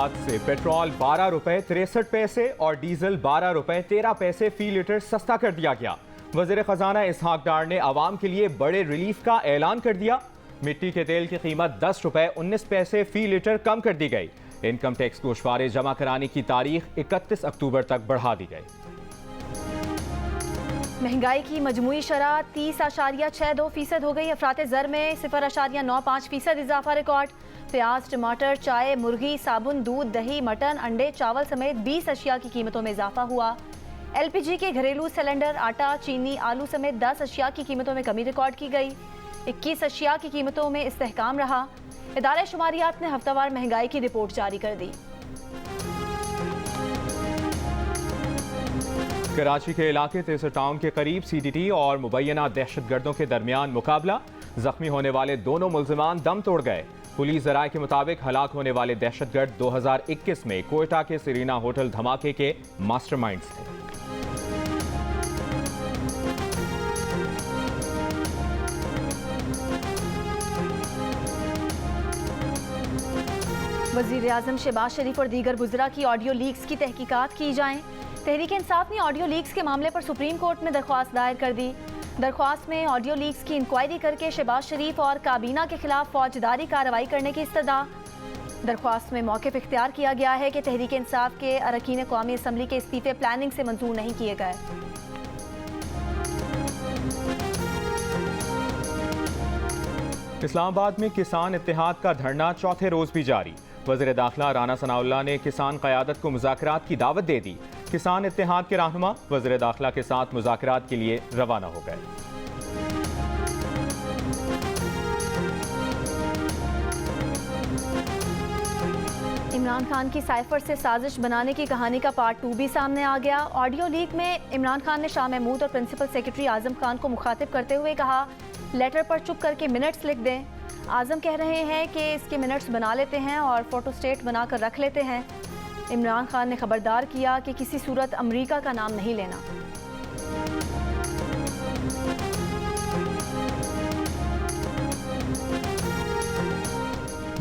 आज से पेट्रोल 12 रुपए 63 पैसे और डीजल 12 रुपए 13 पैसे फी लीटर सस्ता कर दिया गया। वज़ीर खजाना इसहाक डार ने आवाम के लिए बड़े रिलीफ का ऐलान कर दिया। मिट्टी के तेल की कीमत 10 रुपए 19 पैसे फी लीटर कम कर दी गई। इनकम टैक्स गोशवारे जमा कराने की तारीख 31 अक्टूबर तक बढ़ा दी गई। महंगाई की मजमूई शरह 30.62% हो गई। अफराते ज़र में 0.95% इजाफा रिकॉर्ड। प्याज, टमाटर, चाय, मुर्गी, साबुन, दूध, दही, मटन, अंडे, चावल समेत 20 अशिया की कीमतों में इजाफा हुआ। LPG के घरेलू सिलेंडर, आटा, चीनी, आलू समेत 10 अशिया की कीमतों में कमी रिकॉर्ड की गई। 21 अशिया की कीमतों में इस्तेहकाम रहा। इदारे शुमारियात ने हफ्तावार महंगाई की रिपोर्ट जारी कर दी। कराची के इलाके तेसर टाउन के करीब CDT और मुबैना दहशतगर्दों के दरमियान मुकाबला। जख्मी होने वाले दोनों मुल्जिमान दम तोड़ गए। पुलिस ज़राए के मुताबिक हलाक होने वाले दहशतगर्द 2021 में कोयटा के सिरीना होटल धमाके के मास्टरमाइंड्स थे। वज़ीर आज़म शहबाज शरीफ और दीगर बुज़रा की ऑडियो लीक्स की तहकीकात की जाएं। तहरीक इंसाफ ने ऑडियो लीक्स के मामले पर सुप्रीम कोर्ट में दरख्वास्त दायर कर दी। दरख्वास्त में ऑडियो लीक्स की इंक्वायरी करके शहबाज शरीफ और काबीना के खिलाफ फौजदारी कार्रवाई करने की इस्तदा। दरख्वास्त में मौक़िफ़ इख्तियार किया गया है कि तहरीक इंसाफ के अरकान कौमी असम्बली के इस्तीफ़े प्लानिंग से मंजूर नहीं किए गए। इस्लामाबाद में किसान इत्तेहाद का धरना चौथे रोज भी जारी। वज़ीर दाखिला राना सनाउल्लाह ने किसान क़यादत को मुज़ाकरात की दावत दे दी। किसान इत्तेहाद के रहनुमा वज़ीर दाखिला के साथ मुज़ाकरात के लिए रवाना हो गए। इमरान खान की साइफर से साजिश बनाने की कहानी का पार्ट 2 भी सामने आ गया। ऑडियो लीक में इमरान खान ने शाह महमूद और प्रिंसिपल सेक्रेटरी आजम खान को मुखातिब करते हुए कहा, लेटर पर चुप करके मिनट्स लिख दें। आजम कह रहे हैं कि इसके मिनट्स बना लेते हैं और फोटो स्टेट बनाकर रख लेते हैं। इमरान खान ने खबरदार किया कि किसी सूरत अमेरिका का नाम नहीं लेना।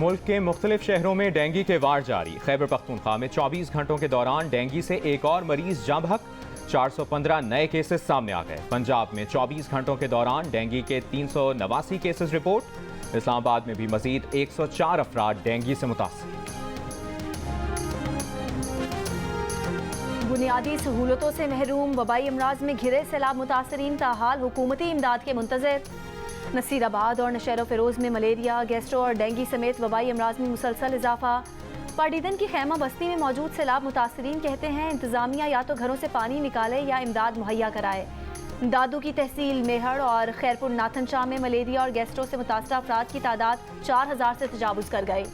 मुल्क के मुख्तलिफ शहरों में डेंगू के वार जारी। खैबर पख्तूनख्वा में 24 घंटों के दौरान डेंगू से एक और मरीज जाँ बहक। 415 नए केसेस सामने आ गए। पंजाब में 24 घंटों के दौरान डेंगू के 389 केसेस रिपोर्ट। इस्लामाबाद में भी मजीद 104 अफराद डेंगू से मुतासिर। बुनियादी सहूलतों से महरूम, वबाई अमराज में घिरे सैलाब मुतासरीन ताहाल हुकूमती इमदाद के मुंतज़िर। नसीराबाद और नशेरो फिरोज में मलेरिया, गैस्ट्रो और डेंगू समेत वबाई अमराज में मुसलसल इजाफा। पाडीदन की खैमा बस्ती में मौजूद सैलाब मुतासरीन कहते हैं इंतजामिया या तो घरों से पानी निकाले या इमदाद मुहैया कराए। दादू की तहसील मेहड़ और खैरपुर नाथन शाह में मलेरिया और गैस्ट्रो से मुतासरा अफराद की तादाद 4000 से तजावुज़ कर गई।